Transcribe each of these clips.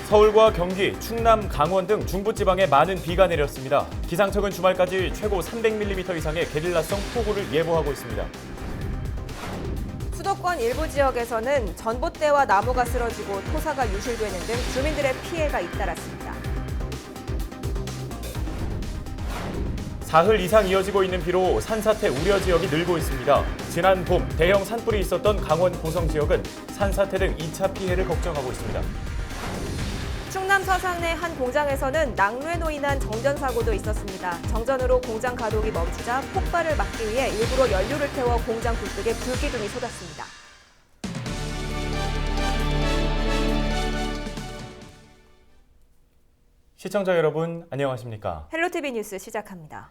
서울과 경기, 충남, 강원 등 중부지방에 많은 비가 내렸습니다. 기상청은 주말까지 최고 300mm 이상의 게릴라성 폭우를 예보하고 있습니다. 수도권 일부 지역에서는 전봇대와 나무가 쓰러지고 토사가 유실되는 등 주민들의 피해가 잇따랐습니다. 사흘 이상 이어지고 있는 비로 산사태 우려 지역이 늘고 있습니다. 지난 봄 대형 산불이 있었던 강원 고성 지역은 산사태 등 2차 피해를 걱정하고 있습니다. 충남 서산의 한 공장에서는 낙뢰로 인한 정전 사고도 있었습니다. 정전으로 공장 가동이 멈추자 폭발을 막기 위해 일부러 연료를 태워 공장 굴뚝에 불기둥이 쏟았습니다. 시청자 여러분, 안녕하십니까? 헬로티비 뉴스 시작합니다.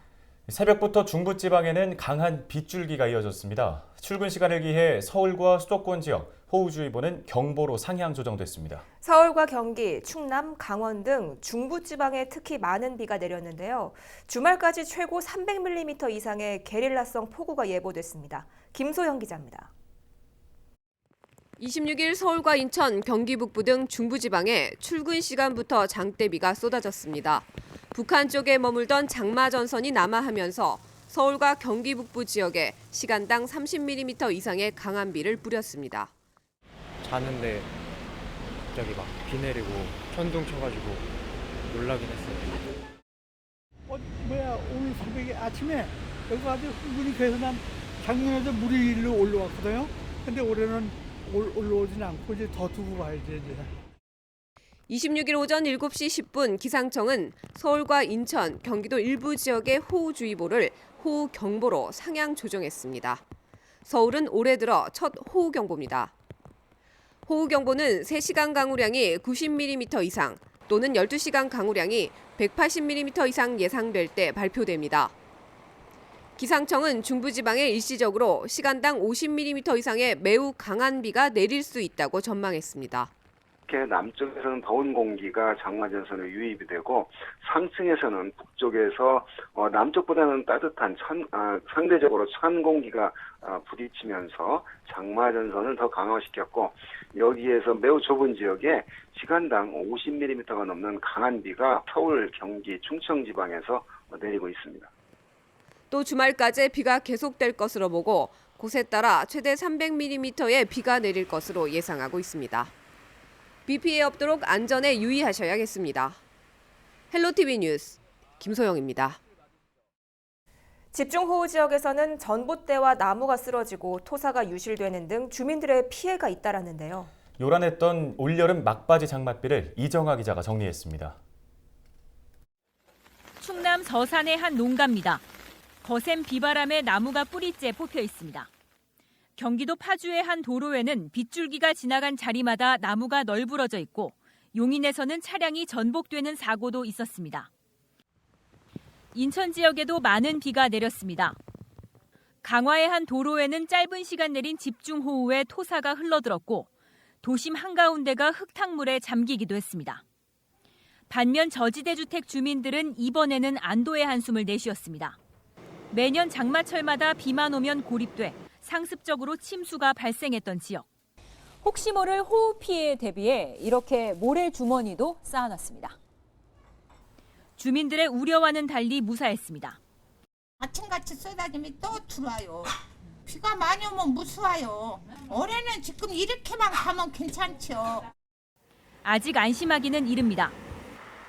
새벽부터 중부지방에는 강한 빗줄기가 이어졌습니다. 출근 시간을 기해 서울과 수도권 지역, 호우주의보는 경보로 상향 조정됐습니다. 서울과 경기, 충남, 강원 등 중부지방에 특히 많은 비가 내렸는데요. 주말까지 최고 300mm 이상의 게릴라성 폭우가 예보됐습니다. 김소영 기자입니다. 26일 서울과 인천, 경기 북부 등 중부지방에 출근 시간부터 장대비가 쏟아졌습니다. 북한 쪽에 머물던 장마전선이 남하하면서 서울과 경기 북부 지역에 시간당 30mm 이상의 강한 비를 뿌렸습니다. 자는데 갑자기 막 비 내리고 천둥 쳐가지고 놀라긴 했어요. 오늘 새벽에 아침에 여기 아주 흥분이 돼서 난 작년에도 물이 일로 올라왔거든요. 근데 올해는 올라오진 않고 이제 더 두고 봐야지 이제. 26일 오전 7시 10분 기상청은 서울과 인천, 경기도 일부 지역의 호우주의보를 호우경보로 상향 조정했습니다. 서울은 올해 들어 첫 호우경보입니다. 호우경보는 3시간 강우량이 90mm 이상 또는 12시간 강우량이 180mm 이상 예상될 때 발표됩니다. 기상청은 중부지방에 일시적으로 시간당 50mm 이상의 매우 강한 비가 내릴 수 있다고 전망했습니다. 이렇게 남쪽에서는 더운 공기가 장마전선에 유입이 되고 상층에서는 북쪽에서 남쪽보다는 따뜻한 상대적으로 찬 공기가 부딪히면서 장마전선을 더 강화시켰고 여기에서 매우 좁은 지역에 시간당 50mm가 넘는 강한 비가 서울, 경기, 충청 지방에서 내리고 있습니다. 또 주말까지 비가 계속될 것으로 보고 곳에 따라 최대 300mm의 비가 내릴 것으로 예상하고 있습니다. 비 피해 없도록 안전에 유의하셔야겠습니다. 헬로티비 뉴스 김소영입니다. 집중호우 지역에서는 전봇대와 나무가 쓰러지고 토사가 유실되는 등 주민들의 피해가 잇따랐는데요. 요란했던 올여름 막바지 장맛비를 이정아 기자가 정리했습니다. 충남 서산의 한 농가입니다. 거센 비바람에 나무가 뿌리째 뽑혀 있습니다. 경기도 파주의 한 도로에는 빗줄기가 지나간 자리마다 나무가 널브러져 있고 용인에서는 차량이 전복되는 사고도 있었습니다. 인천 지역에도 많은 비가 내렸습니다. 강화의 한 도로에는 짧은 시간 내린 집중호우에 토사가 흘러들었고 도심 한가운데가 흙탕물에 잠기기도 했습니다. 반면 저지대 주택 주민들은 이번에는 안도의 한숨을 내쉬었습니다. 매년 장마철마다 비만 오면 고립돼 상습적으로 침수가 발생했던 지역. 혹시 모를 호우 피해에 대비해 이렇게 모래 주머니도 쌓아놨습니다. 주민들의 우려와는 달리 무사했습니다. 아침같이 쏟아지면 또 들어와요. 비가 많이 오면 무서워요. 올해는 지금 이렇게만 가면 괜찮죠. 아직 안심하기는 이릅니다.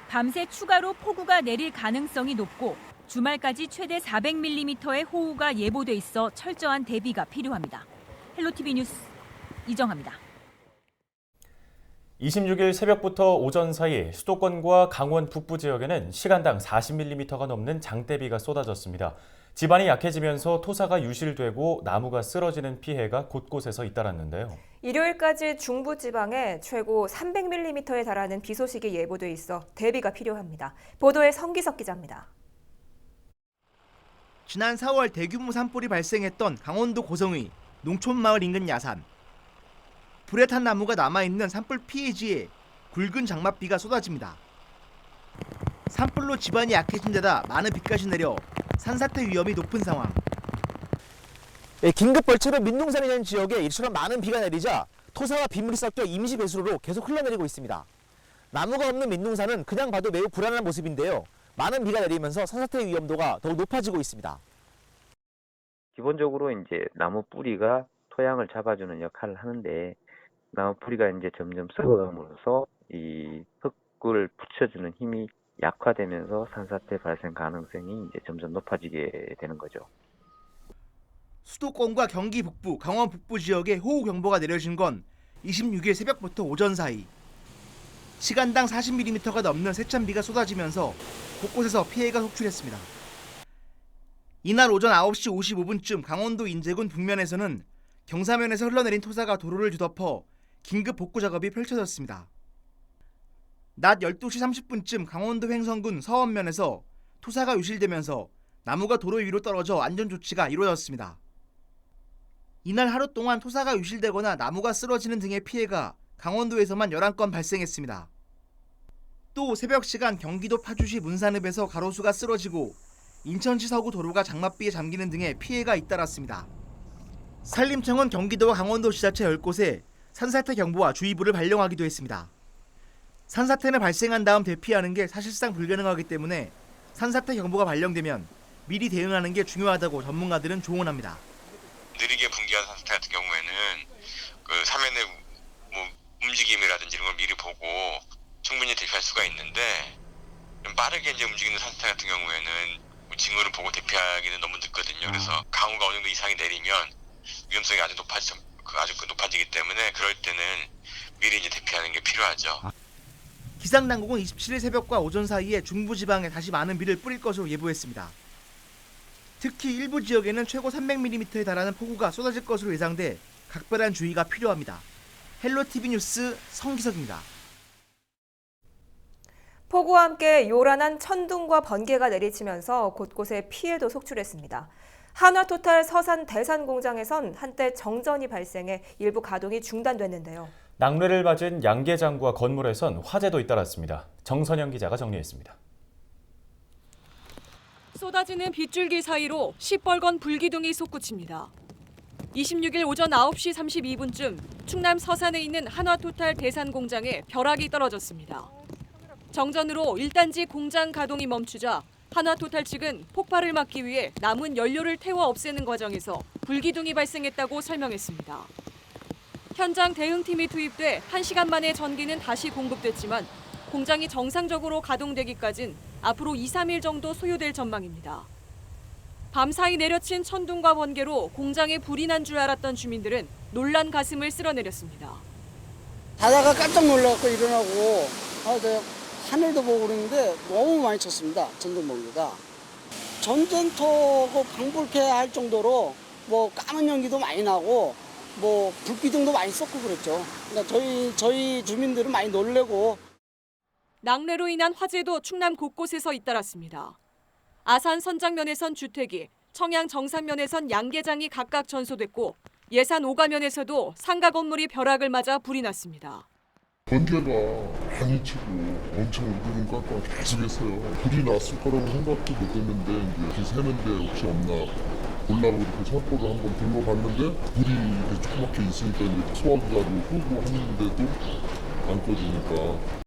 밤새 추가로 폭우가 내릴 가능성이 높고 주말까지 최대 400mm의 호우가 예보돼 있어 철저한 대비가 필요합니다. 헬로티비 뉴스 이정아입니다. 26일 새벽부터 오전 사이 수도권과 강원 북부 지역에는 시간당 40mm가 넘는 장대비가 쏟아졌습니다. 지반이 약해지면서 토사가 유실되고 나무가 쓰러지는 피해가 곳곳에서 잇따랐는데요. 일요일까지 중부지방에 최고 300mm에 달하는 비 소식이 예보돼 있어 대비가 필요합니다. 보도에 성기석 기자입니다. 지난 4월 대규모 산불이 발생했던 강원도 고성의 농촌마을 인근 야산. 불에 탄 나무가 남아있는 산불 피해지에 굵은 장맛비가 쏟아집니다. 산불로 지반이 약해진 데다 많은 비까지 내려 산사태 위험이 높은 상황. 긴급 벌채로 민농산이라는 지역에 이처럼 많은 비가 내리자 토사와 빗물이 섞여 임시 배수로로 계속 흘러내리고 있습니다. 나무가 없는 민둥산은 그냥 봐도 매우 불안한 모습인데요. 많은 비가 내리면서 산사태 위험도가 더욱 높아지고 있습니다. 기본적으로 이제 나무 뿌리가 토양을 잡아주는 역할을 하는데 나무 뿌리가 이제 점점 썩어감으로써 이 흙을 붙여주는 힘이 약화되면서 산사태 발생 가능성이 이제 점점 높아지게 되는 거죠. 수도권과 경기 북부, 강원 북부 지역에 호우경보가 내려진 건 26일 새벽부터 오전 사이. 시간당 40mm가 넘는 세찬비가 쏟아지면서 곳곳에서 피해가 속출했습니다. 이날 오전 9시 55분쯤 강원도 인제군 북면에서는 경사면에서 흘러내린 토사가 도로를 뒤덮어 긴급 복구 작업이 펼쳐졌습니다. 낮 12시 30분쯤 강원도 횡성군 서원면에서 토사가 유실되면서 나무가 도로 위로 떨어져 안전조치가 이루어졌습니다. 이날 하루 동안 토사가 유실되거나 나무가 쓰러지는 등의 피해가 강원도에서만 11건 발생했습니다. 또 새벽 시간 경기도 파주시 문산읍에서 가로수가 쓰러지고 인천시 서구 도로가 장맛비에 잠기는 등의 피해가 잇따랐습니다. 산림청은 경기도와 강원도 지자체 10곳에 산사태 경보와 주의보를 발령하기도 했습니다. 산사태는 발생한 다음 대피하는 게 사실상 불가능하기 때문에 산사태 경보가 발령되면 미리 대응하는 게 중요하다고 전문가들은 조언합니다. 느리게 붕괴한 산사태 같은 경우에는 그 사면의 움직임이라든지 이런 걸 미리 보고 충분히 대피할 수가 있는데 좀 빠르게 이제 움직이는 산사태 같은 경우에는 징후를 보고 대피하기는 너무 늦거든요. 그래서 강우가 어느 정도 이상이 내리면 위험성이 아주 높아지기 때문에 그럴 때는 미리 이제 대피하는 게 필요하죠. 기상당국은 27일 새벽과 오전 사이에 중부지방에 다시 많은 비를 뿌릴 것으로 예보했습니다. 특히 일부 지역에는 최고 300mm에 달하는 폭우가 쏟아질 것으로 예상돼 각별한 주의가 필요합니다. 헬로티비 뉴스 성기석입니다. 폭우와 함께 요란한 천둥과 번개가 내리치면서 곳곳에 피해도 속출했습니다. 한화토탈 서산 대산공장에선 한때 정전이 발생해 일부 가동이 중단됐는데요. 낙뢰를 맞은 양계장과 건물에선 화재도 잇따랐습니다. 정선영 기자가 정리했습니다. 쏟아지는 빗줄기 사이로 시뻘건 불기둥이 솟구칩니다. 26일 오전 9시 32분쯤 충남 서산에 있는 한화토탈 대산공장에 벼락이 떨어졌습니다. 정전으로 1단지 공장 가동이 멈추자 한화토탈 측은 폭발을 막기 위해 남은 연료를 태워 없애는 과정에서 불기둥이 발생했다고 설명했습니다. 현장 대응팀이 투입돼 1시간 만에 전기는 다시 공급됐지만 공장이 정상적으로 가동되기까진 앞으로 2-3일 정도 소요될 전망입니다. 밤사이 내려친 천둥과 번개로 공장에 불이 난 줄 알았던 주민들은 놀란 가슴을 쓸어내렸습니다. 자다가 깜짝 놀라서 일어나고 하늘도 보고 그러는데 너무 많이 쳤습니다. 전동번개가. 전쟁터고 방불케 할 정도로 까만 연기도 많이 나고 불기둥도 많이 쏟고 그랬죠. 그러니까 저희 주민들은 많이 놀래고. 낙뢰로 인한 화재도 충남 곳곳에서 잇따랐습니다. 아산 선장면에선 주택이, 청양 정산면에선 양계장이 각각 전소됐고 예산 오가면에서도 상가 건물이 벼락을 맞아 불이 났습니다. 번개가 많이 치고 엄청 울고 깎아 계속했어요. 불이 났을 거라고 생각도 못했는데 이제 새는데 혹시 없나 보려고 이렇게 창고를 한번 둘러봤는데 불이 이렇게 조그맣게 있으니까 이제 소화기가 끄고 하는데도 안 꺼지니까.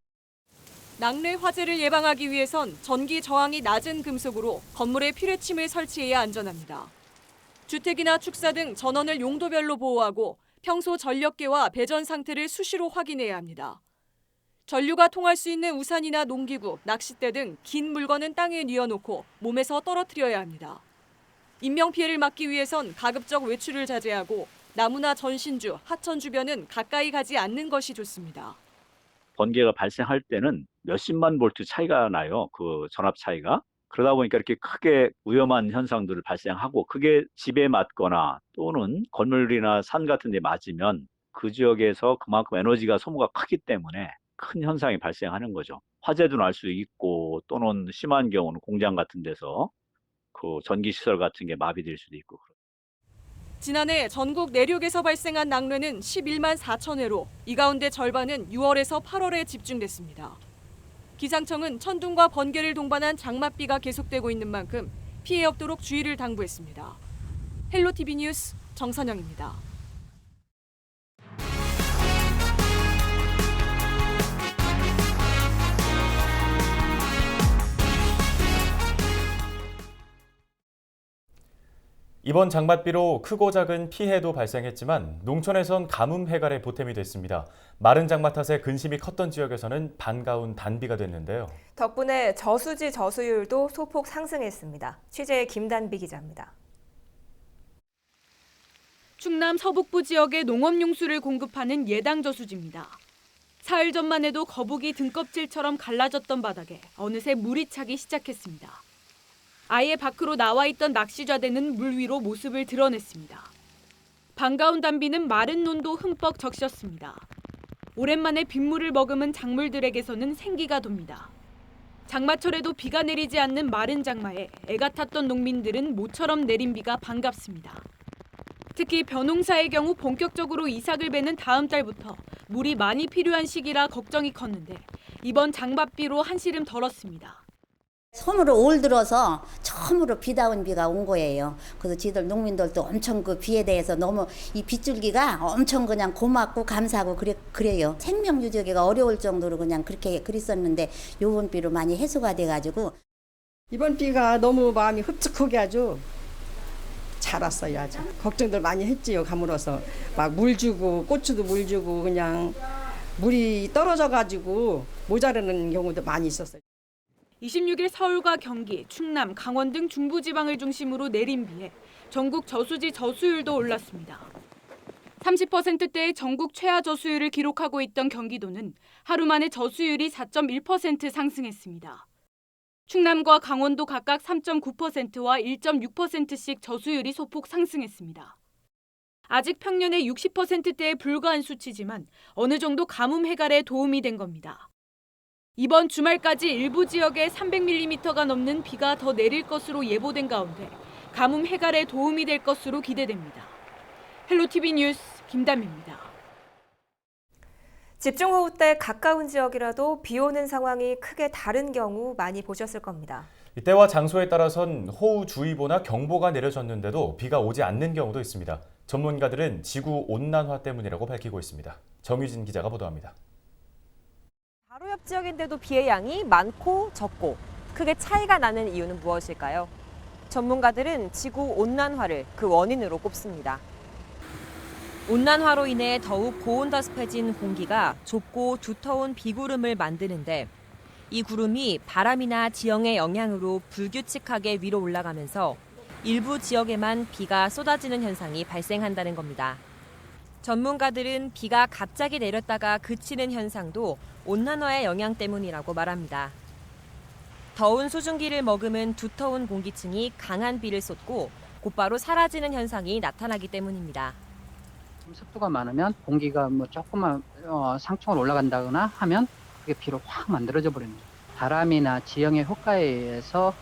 낙뢰 화재를 예방하기 위해선 전기 저항이 낮은 금속으로 건물에 피뢰침을 설치해야 안전합니다. 주택이나 축사 등 전원을 용도별로 보호하고 평소 전력계와 배전 상태를 수시로 확인해야 합니다. 전류가 통할 수 있는 우산이나 농기구, 낚싯대 등 긴 물건은 땅에 뉘어놓고 몸에서 떨어뜨려야 합니다. 인명피해를 막기 위해선 가급적 외출을 자제하고 나무나 전신주, 하천 주변은 가까이 가지 않는 것이 좋습니다. 번개가 발생할 때는 몇십만 볼트 차이가 나요. 그 전압 차이가. 그러다 보니까 이렇게 크게 위험한 현상들을 발생하고 그게 집에 맞거나 또는 건물이나 산 같은 데 맞으면 그 지역에서 그만큼 에너지가 소모가 크기 때문에 큰 현상이 발생하는 거죠. 화재도 날 수 있고 또는 심한 경우는 공장 같은 데서 그 전기시설 같은 게 마비될 수도 있고. 지난해 전국 내륙에서 발생한 낙뢰는 11만 4천 회로 이 가운데 절반은 6월에서 8월에 집중됐습니다. 기상청은 천둥과 번개를 동반한 장맛비가 계속되고 있는 만큼 피해 없도록 주의를 당부했습니다. 헬로티비 뉴스 정선영입니다. 이번 장맛비로 크고 작은 피해도 발생했지만 농촌에선 가뭄 해갈의 보탬이 됐습니다. 마른 장마 탓에 근심이 컸던 지역에서는 반가운 단비가 됐는데요. 덕분에 저수지 저수율도 소폭 상승했습니다. 취재의 김단비 기자입니다. 충남 서북부 지역의 농업용수를 공급하는 예당 저수지입니다. 사흘 전만 해도 거북이 등껍질처럼 갈라졌던 바닥에 어느새 물이 차기 시작했습니다. 아예 밖으로 나와 있던 낚시좌대는 물 위로 모습을 드러냈습니다. 반가운 단비는 마른 논도 흠뻑 적셨습니다. 오랜만에 빗물을 머금은 작물들에게서는 생기가 돕니다. 장마철에도 비가 내리지 않는 마른 장마에 애가 탔던 농민들은 모처럼 내린 비가 반갑습니다. 특히 벼농사의 경우 본격적으로 이삭을 베는 다음 달부터 물이 많이 필요한 시기라 걱정이 컸는데 이번 장맛비로 한시름 덜었습니다. 처음으로 올 들어서 처음으로 비다운 비가 온 거예요. 그래서 지들 농민들도 엄청 그 비에 대해서 너무 이 빗줄기가 엄청 그냥 고맙고 감사하고 그래요. 생명 유지가 어려울 정도로 그냥 그렇게 그랬었는데 요번 비로 많이 해소가 돼가지고 이번 비가 너무 마음이 흡족하게 아주 잘 왔어요. 아주 걱정들 많이 했지요. 가물어서 막 물 주고 고추도 물 주고 그냥 물이 떨어져가지고 모자라는 경우도 많이 있었어요. 26일 서울과 경기, 충남, 강원 등 중부지방을 중심으로 내린 비에 전국 저수지 저수율도 올랐습니다. 30%대의 전국 최하 저수율을 기록하고 있던 경기도는 하루 만에 저수율이 4.1% 상승했습니다. 충남과 강원도 각각 3.9%와 1.6%씩 저수율이 소폭 상승했습니다. 아직 평년의 60%대에 불과한 수치지만 어느 정도 가뭄 해갈에 도움이 된 겁니다. 이번 주말까지 일부 지역에 300mm가 넘는 비가 더 내릴 것으로 예보된 가운데 가뭄 해갈에 도움이 될 것으로 기대됩니다. 헬로티비 뉴스 김담입니다. 집중호우 때 가까운 지역이라도 비 오는 상황이 크게 다른 경우 많이 보셨을 겁니다. 때와 장소에 따라선 호우주의보나 경보가 내려졌는데도 비가 오지 않는 경우도 있습니다. 전문가들은 지구온난화 때문이라고 밝히고 있습니다. 정유진 기자가 보도합니다. 바로 옆 지역인데도 비의 양이 많고 적고 크게 차이가 나는 이유는 무엇일까요? 전문가들은 지구온난화를 그 원인으로 꼽습니다. 온난화로 인해 더욱 고온다습해진 공기가 좁고 두터운 비구름을 만드는데 이 구름이 바람이나 지형의 영향으로 불규칙하게 위로 올라가면서 일부 지역에만 비가 쏟아지는 현상이 발생한다는 겁니다. 전문가들은 비가 갑자기 내렸다가 그치는 현상도 온난화의 영향 때문이라고 말합니다. 더운 수증기를 머금은 두터운 공기층이 강한 비를 쏟고 곧바로 사라지는 현상이 나타나기 때문입니다. 습도가 많으면 공기가 뭐 조금만 상층으로 올라간다거나 하면 그게 비로 확 만들어져 버립니다. 바람이나 지형의 효과에 의해서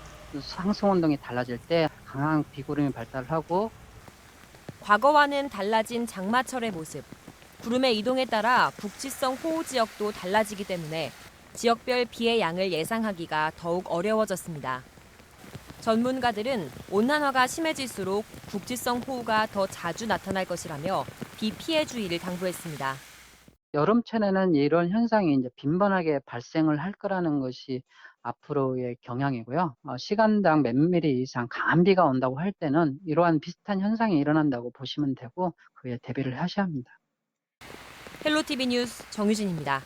상승 운동이 달라질 때 강한 비구름이 발달하고 과거와는 달라진 장마철의 모습. 구름의 이동에 따라 북지성 호우 지역도 달라지기 때문에 지역별 비의 양을 예상하기가 더욱 어려워졌습니다. 전문가들은 온난화가 심해질수록 북지성 호우가 더 자주 나타날 것이라며 비 피해 주의를 당부했습니다. 여름철에는 이런 현상이 이제 빈번하게 발생을 할 거라는 것이 앞으로의 경향이고요. 시간당 몇 미리 이상 강한 비가 온다고 할 때는 이러한 비슷한 현상이 일어난다고 보시면 되고 그에 대비를 하셔야 합니다. 헬로티비 뉴스 정유진입니다.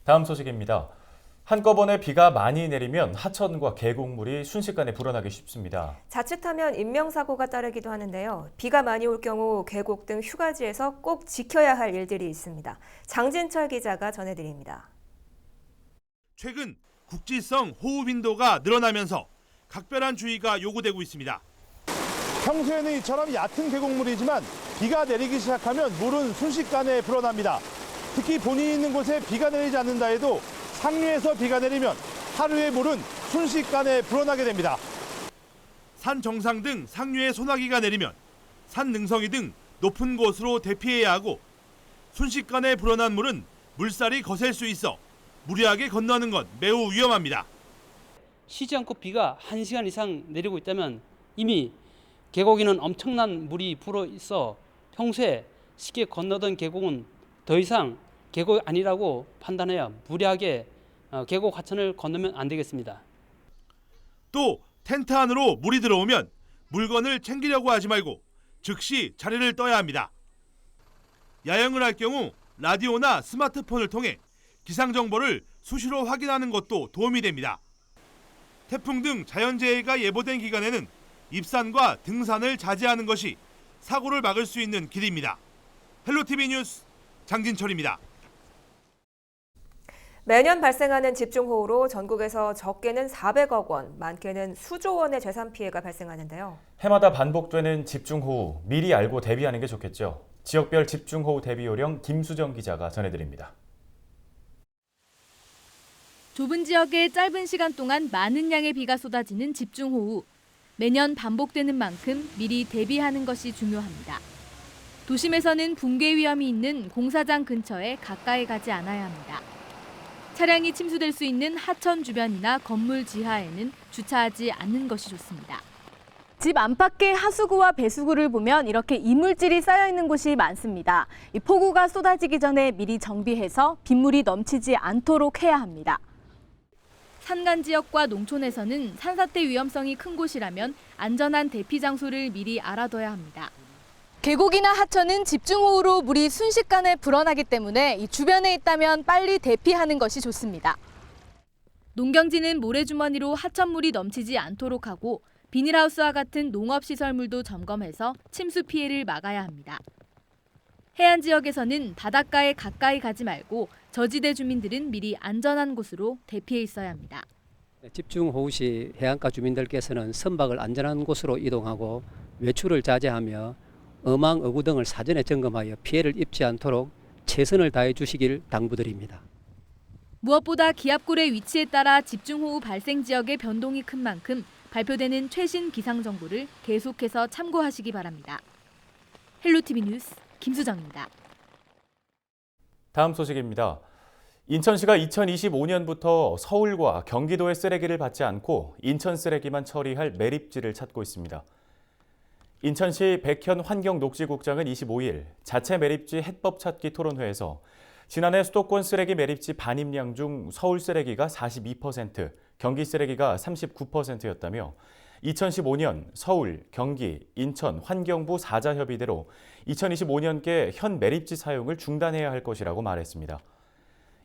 다음 소식입니다. 한꺼번에 비가 많이 내리면 하천과 계곡물이 순식간에 불어나기 쉽습니다. 자칫하면 인명사고가 따르기도 하는데요. 비가 많이 올 경우 계곡 등 휴가지에서 꼭 지켜야 할 일들이 있습니다. 장진철 기자가 전해드립니다. 최근 국지성 호우 빈도가 늘어나면서 각별한 주의가 요구되고 있습니다. 평소에는 이처럼 얕은 계곡물이지만 비가 내리기 시작하면 물은 순식간에 불어납니다. 특히 본인이 있는 곳에 비가 내리지 않는다 해도 상류에서 비가 내리면 하류의 물은 순식간에 불어나게 됩니다. 산 정상 등 상류에 소나기가 내리면 산 능성이 등 높은 곳으로 대피해야 하고 순식간에 불어난 물은 물살이 거셀 수 있어 무리하게 건너는 건 매우 위험합니다. 쉬지 않고 비가 1시간 이상 내리고 있다면 이미 계곡에는 엄청난 물이 불어 있어 평소에 쉽게 건너던 계곡은 더 이상 계곡이 아니라고 판단해야 무리하게 계곡 하천을 건너면 안 되겠습니다. 또 텐트 안으로 물이 들어오면 물건을 챙기려고 하지 말고 즉시 자리를 떠야 합니다. 야영을 할 경우 라디오나 스마트폰을 통해 기상 정보를 수시로 확인하는 것도 도움이 됩니다. 태풍 등 자연재해가 예보된 기간에는 입산과 등산을 자제하는 것이 사고를 막을 수 있는 길입니다. 헬로티비 뉴스 장진철입니다. 매년 발생하는 집중호우로 전국에서 적게는 400억 원, 많게는 수조 원의 재산 피해가 발생하는데요. 해마다 반복되는 집중호우, 미리 알고 대비하는 게 좋겠죠. 지역별 집중호우 대비 요령 김수정 기자가 전해드립니다. 좁은 지역에 짧은 시간 동안 많은 양의 비가 쏟아지는 집중호우. 매년 반복되는 만큼 미리 대비하는 것이 중요합니다. 도심에서는 붕괴 위험이 있는 공사장 근처에 가까이 가지 않아야 합니다. 차량이 침수될 수 있는 하천 주변이나 건물 지하에는 주차하지 않는 것이 좋습니다. 집 안팎의 하수구와 배수구를 보면 이렇게 이물질이 쌓여 있는 곳이 많습니다. 이 폭우가 쏟아지기 전에 미리 정비해서 빗물이 넘치지 않도록 해야 합니다. 산간 지역과 농촌에서는 산사태 위험성이 큰 곳이라면 안전한 대피 장소를 미리 알아둬야 합니다. 계곡이나 하천은 집중호우로 물이 순식간에 불어나기 때문에 이 주변에 있다면 빨리 대피하는 것이 좋습니다. 농경지는 모래주머니로 하천물이 넘치지 않도록 하고 비닐하우스와 같은 농업시설물도 점검해서 침수 피해를 막아야 합니다. 해안 지역에서는 바닷가에 가까이 가지 말고 저지대 주민들은 미리 안전한 곳으로 대피해 있어야 합니다. 집중호우 시 해안가 주민들께서는 선박을 안전한 곳으로 이동하고 외출을 자제하며 어망, 어구 등을 사전에 점검하여 피해를 입지 않도록 최선을 다해 주시길 당부드립니다. 무엇보다 기압골의 위치에 따라 집중호우 발생 지역의 변동이 큰 만큼 발표되는 최신 기상 정보를 계속해서 참고하시기 바랍니다. 헬로티비 뉴스 김수정입니다. 다음 소식입니다. 인천시가 2025년부터 서울과 경기도의 쓰레기를 받지 않고 인천 쓰레기만 처리할 매립지를 찾고 있습니다. 인천시 백현 환경녹지국장은 25일 자체 매립지 해법 찾기 토론회에서 지난해 수도권 쓰레기 매립지 반입량 중 서울 쓰레기가 42%, 경기 쓰레기가 39%였다며 2015년 서울, 경기, 인천, 환경부 4자 협의대로 2025년께 현 매립지 사용을 중단해야 할 것이라고 말했습니다.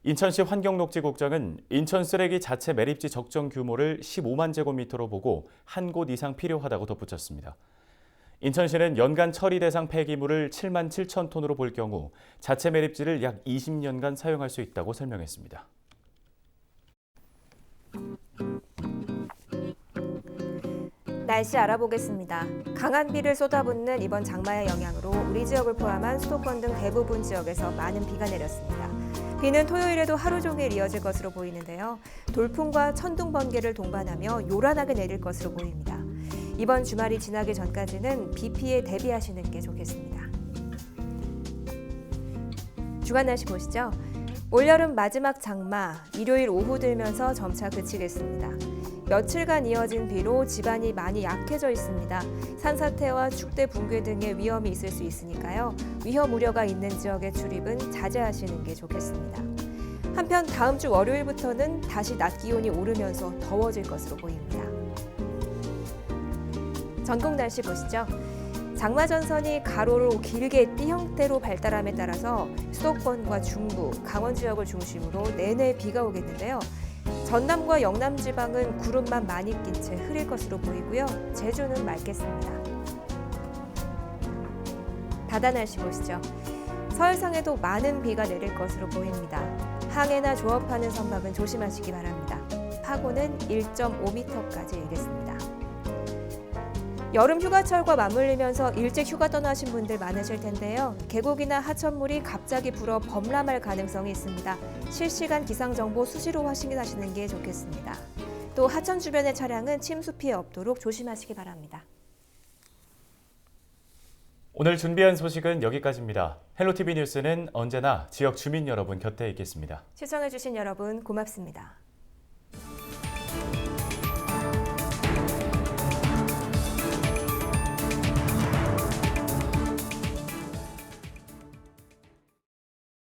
인천시 환경녹지국장은 인천 쓰레기 자체 매립지 적정 규모를 15만 제곱미터로 보고 한 곳 이상 필요하다고 덧붙였습니다. 인천시는 연간 처리 대상 폐기물을 7만 7천 톤으로 볼 경우 자체 매립지를 약 20년간 사용할 수 있다고 설명했습니다. 날씨 알아보겠습니다. 강한 비를 쏟아붓는 이번 장마의 영향으로 우리 지역을 포함한 수도권 등 대부분 지역에서 많은 비가 내렸습니다. 비는 토요일에도 하루 종일 이어질 것으로 보이는데요. 돌풍과 천둥, 번개를 동반하며 요란하게 내릴 것으로 보입니다. 이번 주말이 지나기 전까지는 비 피해 대비하시는 게 좋겠습니다. 주간 날씨 보시죠. 올여름 마지막 장마, 일요일 오후 들면서 점차 그치겠습니다. 며칠간 이어진 비로 지반이 많이 약해져 있습니다. 산사태와 축대 붕괴 등의 위험이 있을 수 있으니까요. 위험 우려가 있는 지역의 출입은 자제하시는 게 좋겠습니다. 한편 다음 주 월요일부터는 다시 낮 기온이 오르면서 더워질 것으로 보입니다. 전국 날씨 보시죠. 장마 전선이 가로로 길게 띠 형태로 발달함에 따라서 수도권과 중부, 강원 지역을 중심으로 내내 비가 오겠는데요. 전남과 영남 지방은 구름만 많이 낀 채 흐릴 것으로 보이고요. 제주는 맑겠습니다. 바다 날씨 보시죠. 서해상에도 많은 비가 내릴 것으로 보입니다. 항해나 조업하는 선박은 조심하시기 바랍니다. 파고는 1.5m까지 일겠습니다. 여름 휴가철과 맞물리면서 일찍 휴가 떠나신 분들 많으실 텐데요. 계곡이나 하천물이 갑자기 불어 범람할 가능성이 있습니다. 실시간 기상정보 수시로 확인하시는 게 좋겠습니다. 또 하천 주변의 차량은 침수 피해 없도록 조심하시기 바랍니다. 오늘 준비한 소식은 여기까지입니다. 헬로티비 뉴스는 언제나 지역 주민 여러분 곁에 있겠습니다. 시청해주신 여러분 고맙습니다.